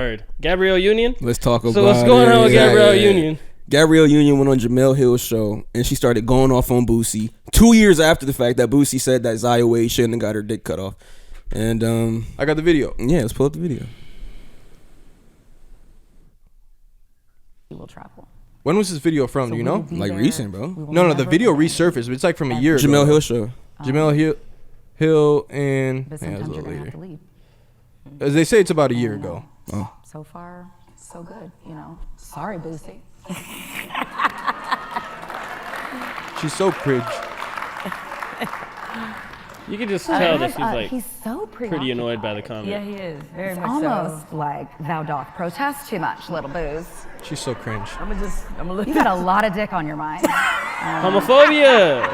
Word. Gabrielle Union? Let's talk about So what's going on with Gabrielle Union? Gabrielle Union went on Jamel Hill's show, and she started going off on Boosie 2 years after the fact that Boosie said that Zaya Wade shouldn't have got her dick cut off. And I got the video. Yeah, let's pull up the video. We will travel. When was this video from? Do you know? Like recent, bro. No, the video resurfaced, but it's like from a year ago. Jamel Hill show. Jamel Hill and But yeah, it was a sometimes little you're gonna have later. to leave. As they say, it's about a year ago. Oh. So far, so good. You know. Sorry, Boosie. She's so cringe. You can just tell that she's like he's so pretty annoyed by the comment. Yeah, he is. Very It's much almost so. like thou doth protest too much, little Booze. She's so cringe. I'm gonna look. You've got a lot of dick on your mind. Homophobia.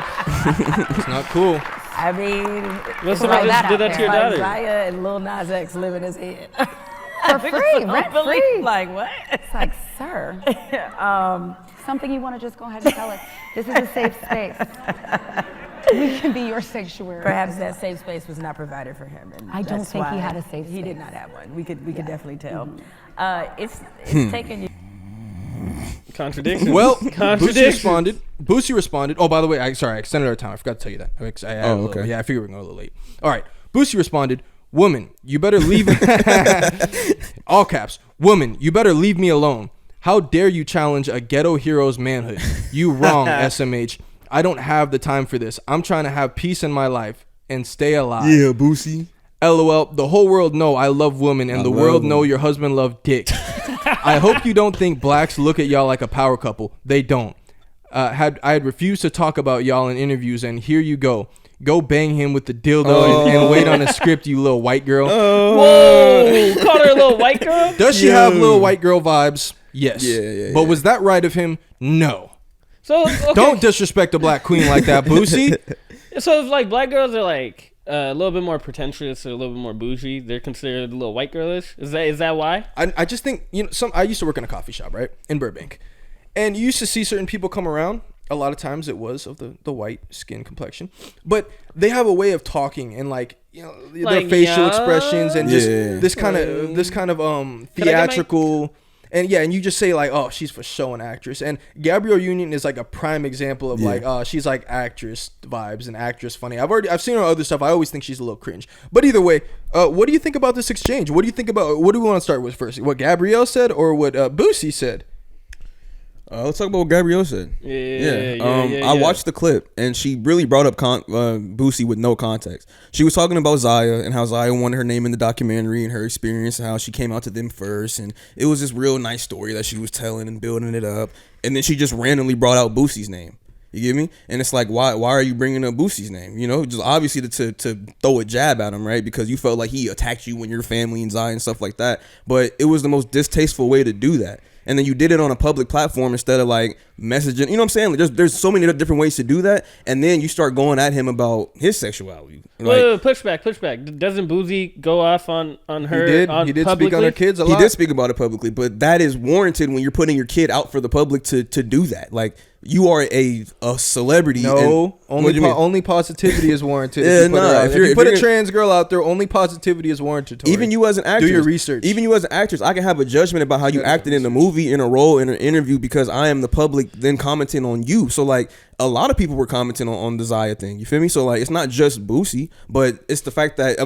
It's not cool. I mean, Let's throw that did out that to your there. daughter. Zaya and Lil Nas X live in his head. For free, rent free. Like what? It's like, sir, something you want to just go ahead and tell us. This is a safe space. We can be your sanctuary. Perhaps that safe space was not provided for him. And I don't that's think he why had a safe He did space. not have one. We could definitely tell. It's Hmm. taken you. Contradiction. Well, Contradiction. Boosie responded. Oh, by the way, I extended our time. I forgot to tell you that. Okay. Yeah, I figured we were going a little late. All right. Boosie responded, "Woman, you better leave." All caps. "Woman, you better leave me alone. How dare you challenge a ghetto hero's manhood? You wrong, SMH. I don't have the time for this. I'm trying to have peace in my life and stay alive. Yeah, Boosie. LOL. The whole world know I love women, and the world know your husband love dick. I hope you don't think blacks look at y'all like a power couple. They don't. I had refused to talk about y'all in interviews, and here you go. Go bang him with the dildo and wait on a script, you little white girl." Whoa! Called her a little white girl? Does she have little white girl vibes? Yes. Yeah. But was that right of him? No. So okay. Don't disrespect a black queen like that, Boosie. So it's like black girls are like a little bit more pretentious or a little bit more bougie. They're considered a little white girlish. Is that why? I just think, I used to work in a coffee shop, right, in Burbank, and you used to see certain people come around. A lot of times it was of the white skin complexion, but they have a way of talking and their facial expressions and just this kind of theatrical. And you just say like, oh, she's for show an actress. And Gabrielle Union is like a prime example of she's like actress vibes and actress funny. I've seen her other stuff. I always think she's a little cringe. But either way, what do you think about this exchange? What do you think about? What do we want to start with first? What Gabrielle said or what Boosie said? Let's talk about what Gabrielle said. I watched the clip, and she really brought up Boosie with no context. She was talking about Zaya and how Zaya wanted her name in the documentary and her experience and how she came out to them first. And it was this real nice story that she was telling and building it up. And then she just randomly brought out Boosie's name. You get me? And it's like, why are you bringing up Boosie's name? Just obviously to throw a jab at him, right? Because you felt like he attacked you and your family and Zaya and stuff like that. But it was the most distasteful way to do that. And then you did it on a public platform instead of like messaging. You know what I'm saying? Like there's so many different ways to do that. And then you start going at him about his sexuality. Wait, pushback. Doesn't Boosie go off on her? He did speak on her kids a lot. He did speak about it publicly, but that is warranted when you're putting your kid out for the public to do that. Like you are a celebrity. No, only positivity is warranted. If you put a trans girl out there, only positivity is warranted. Tori. Even you as an actress, do your research. Even you as an actress, I can have a judgment about how you acted in a movie, in a role, in an interview, because I am the public then commenting on you. So like a lot of people were commenting on the Zaya thing. You feel me? So like it's not just Boosie, but it's the fact that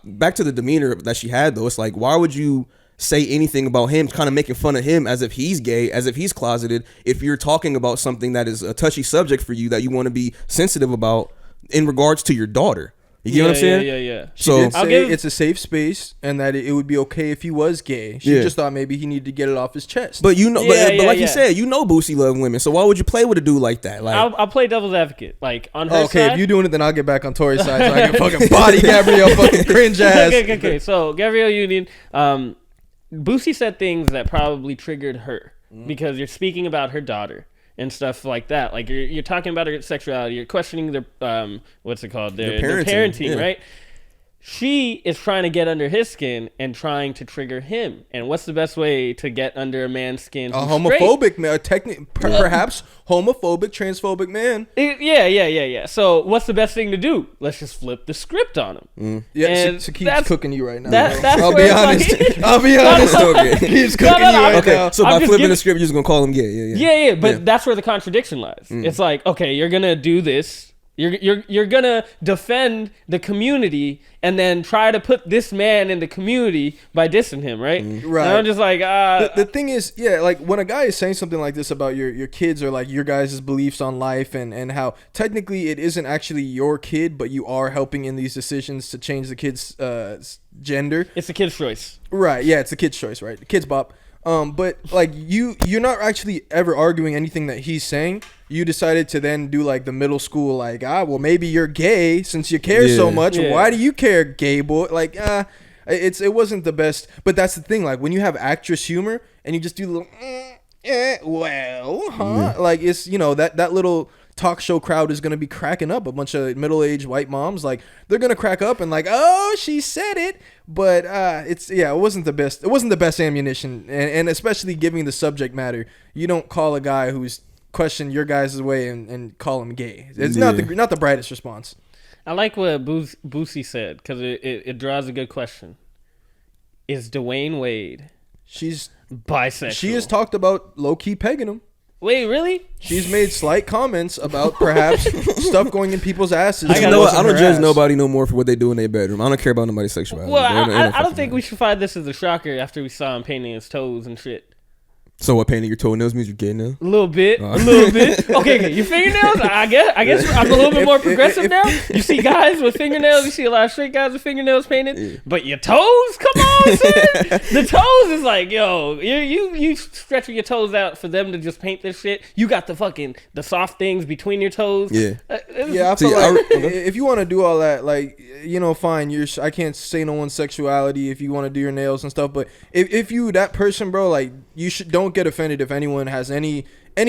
back to the demeanor that she had though. It's like, why would you say anything about him, kind of making fun of him as if he's gay, as if he's closeted, if you're talking about something that is a touchy subject for you that you want to be sensitive about in regards to your daughter? You get what I'm saying? Yeah. She did say it's a safe space and that it would be okay if he was gay. She just thought maybe he needed to get it off his chest. But but like you said, Boosie love women. So why would you play with a dude like that? Like I'll play devil's advocate. Like on her side. Okay, if you're doing it, then I'll get back on Tori's side so I can fucking body Gabrielle fucking cringe ass. Okay. So Gabrielle Union, Boosie said things that probably triggered her because you're speaking about her daughter and stuff like that. Like you're talking about her sexuality. You're questioning their what's it called? Their parenting, right? She is trying to get under his skin and trying to trigger him. And what's the best way to get under a man's skin? A homophobic man, perhaps homophobic, transphobic man. Yeah. So what's the best thing to do? Let's just flip the script on him. Yeah, Sakib's cooking you right now. I'll be honest. I'll be honest. He's cooking you right now. So by flipping the script, you're just gonna call him gay. Yeah. But that's where the contradiction lies. It's like, okay, you're gonna do this. You're gonna defend the community and then try to put this man in the community by dissing him, right? Right. And I'm just like, the thing is, like when a guy is saying something like this about your kids or like your guys' beliefs on life and how technically it isn't actually your kid, but you are helping in these decisions to change the kid's gender. It's the kid's choice. Right. Yeah, it's the kid's choice, right? The kid's bop. But like you're not actually ever arguing anything that he's saying. You decided to then do like the middle school, like, well, maybe you're gay since you care so much. Yeah. Why do you care, gay boy? Like, it wasn't the best. But that's the thing. Like when you have actress humor and you just do the little, like it's, you know, that little talk show crowd is gonna be cracking up. A bunch of middle-aged white moms, like they're gonna crack up and like, oh, she said it. But it wasn't the best. It wasn't the best ammunition, and especially giving the subject matter. You don't call a guy who's questioned your guys' way and call him gay. It's not the brightest response. I like what Boosie said because it draws a good question. Is Dwayne Wade? She's bisexual. She has talked about low-key pegging him. Wait, really? She's made slight comments about perhaps stuff going in people's asses. I don't judge nobody no more for what they do in their bedroom. I don't care about nobody's sexuality. Well, I don't think we should find this as a shocker after we saw him painting his toes and shit. So what, painting your toenails means you're gay now? A little bit. Okay, your fingernails, I guess I'm a little bit more progressive now. You see guys with fingernails, you see a lot of straight guys with fingernails painted, but your toes, come on, son. The toes is like, yo, you stretching your toes out for them to just paint this shit. You got the soft things between your toes. Yeah. I feel like if you want to do all that, like, you know, fine. I can't say no one's sexuality if you want to do your nails and stuff, but if you that person, bro, like you don't get offended if anyone has any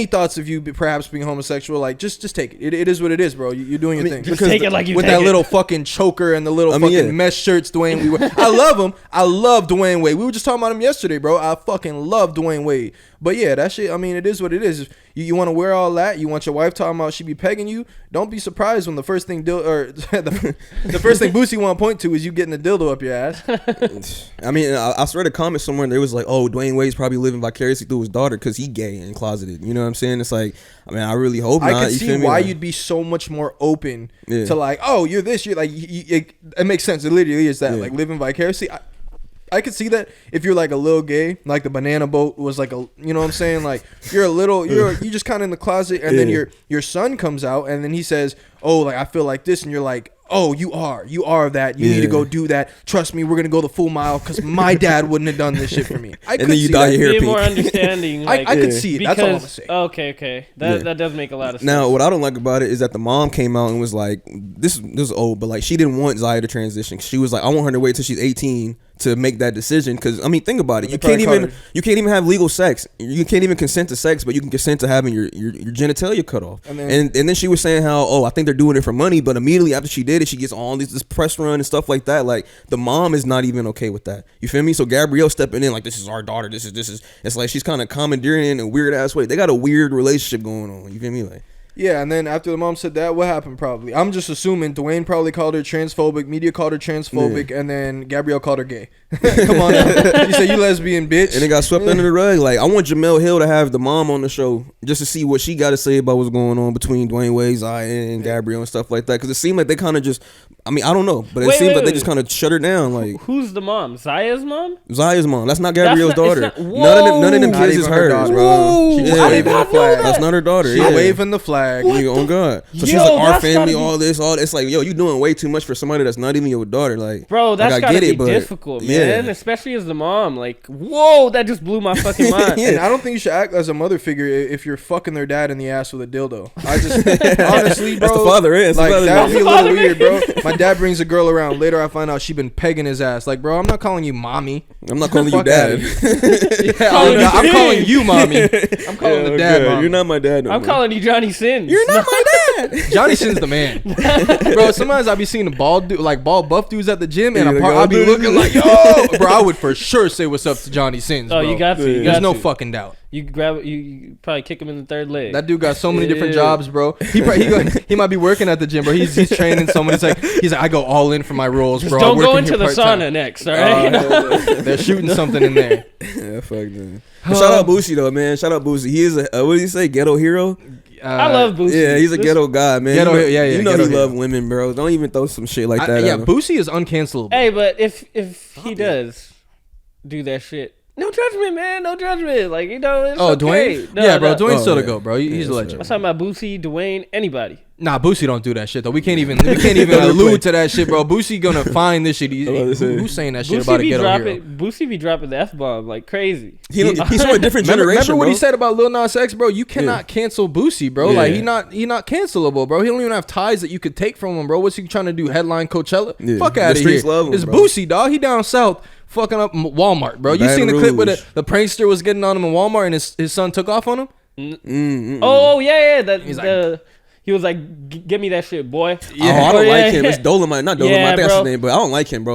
thoughts of you perhaps being homosexual. Like just take it. It is what it is, bro. You're doing your thing. Just take it like you with take that it. little fucking choker and the little mesh shirts Dwayne we wear. I love him. I love Dwayne Wade. We were just talking about him yesterday, bro. I fucking love Dwayne Wade. But yeah, that shit, I mean, it is what it is. You want to wear all that, you want your wife talking about she be pegging you, don't be surprised when the first thing the first thing Boosie want to point to is you getting a dildo up your ass. I mean, I read a comment somewhere and they was like, oh, Dwayne Wade's probably living vicariously through his daughter because he gay and closeted. You know what I'm saying? It's like, I mean, I really hope not. I can see why you'd be so much more open to like, oh, you're this, you're like, it makes sense. It literally is that, like living vicariously. I could see that if you're like a little gay, like the banana boat was like a, you know what I'm saying? Like you're a little, you just kind of in the closet, and then your son comes out, and then he says, oh, like I feel like this, and you're like, oh, you are that. You need to go do that. Trust me, we're gonna go the full mile because my dad wouldn't have done this shit for me. And then you dye your hair pink. More understanding. Like, I could see it. That's all I'm gonna say. Okay. That does make a lot of sense. Now, what I don't like about it is that the mom came out and was like, this is old, but like she didn't want Zaya to transition. She was like, I want her to wait till she's 18 to make that decision. Because I mean, think about it. You can't even have legal sex. You can't even consent to sex, but you can consent to having your genitalia cut off. And then she was saying how, I think they're doing it for money, but immediately after she did it, she gets all this press run and stuff like that. Like the mom is not even okay with that. You feel me? So Gabrielle stepping in like, this is our daughter. This is. It's like she's kind of commandeering in a weird ass way. They got a weird relationship going on. You feel me? Like. Yeah, and then after the mom said that, what happened probably? I'm just assuming Dwayne probably called her transphobic, media called her transphobic, and then Gabrielle called her gay. Come on now. You say you lesbian, bitch. And it got swept under the rug. Like, I want Jamel Hill to have the mom on the show just to see what she got to say about what's going on between Dwayne Wade, Zaya, and Gabrielle and stuff like that. Because it seemed like they kind of just, I mean, I don't know, but it seems like they just kind of shut her down. Like, who's the mom? Zaya's mom? Zaya's mom. That's not Gabrielle's daughter. None of them kids is hers, bro. She's waving the flag. That's not her daughter. She's waving the flag. Oh God. So she's like, our family, all this. It's like, yo, you doing way too much for somebody that's not even your daughter. Like, bro, that's gotta be difficult, man. Especially as the mom. Like, whoa, that just blew my fucking mind. And I don't think you should act as a mother figure if you're fucking their dad in the ass with a dildo. I just honestly, bro, that's the father is. Like that would be a little weird, bro. My dad brings a girl around. Later, I find out she been pegging his ass. Like, bro, I'm not calling you mommy. I'm not calling you dad. I'm calling you mommy. I'm calling the dad mommy. You're not my dad. I'm calling you Johnny Sins. You're not my dad. Johnny Sin's the man, bro. Sometimes I be seeing the bald buff dudes at the gym, and I be looking like, yo, bro. I would for sure say what's up to Johnny Sins. Oh, bro. you got to. There's no fucking doubt. You grab, you probably kick him in the third leg. That dude got so many different jobs, bro. He might be working at the gym, bro. He's training someone. He's like, I go all in for my roles, bro. Don't go into the sauna next, all right? They're shooting something in there. Yeah, fuck that. Shout out Boosie though, man. Shout out Boosie. He is a what did he say? Ghetto hero. I love Boosie. Yeah, he's a ghetto guy, man. You know he love women, bro. Don't even throw some shit like that. Yeah, Boosie is uncancelable. Hey, but if he does do that shit, no judgment, man. No judgment. Like, you know, it's okay. Dwayne? No, yeah, bro. no. Dwayne's still the GOAT, bro. He's a legend. I'm talking about Boosie, Dwayne, anybody. Nah, Boosie don't do that shit though. We can't even allude to that shit, bro. Boosie gonna find this shit. Who's saying that shit about a ghetto hero? Boosie be dropping the F-bomb like crazy. He's from a different generation. Remember what bro? he said about Lil Nas X, bro? You cannot cancel Boosie, bro. Like he not cancelable, bro. He don't even have ties that you could take from him, bro. What's he trying to do? Headline Coachella? Yeah. Fuck out of here. It's bro. Boosie, dog. He down south. Fucking up Walmart, bro. You seen the clip where the prankster was getting on him in Walmart and his son took off on him? Oh yeah. He was like, "Give me that shit, boy." Yeah. I don't like him. It's Dolomite, not Dolomite. I think that's his name, but I don't like him, bro.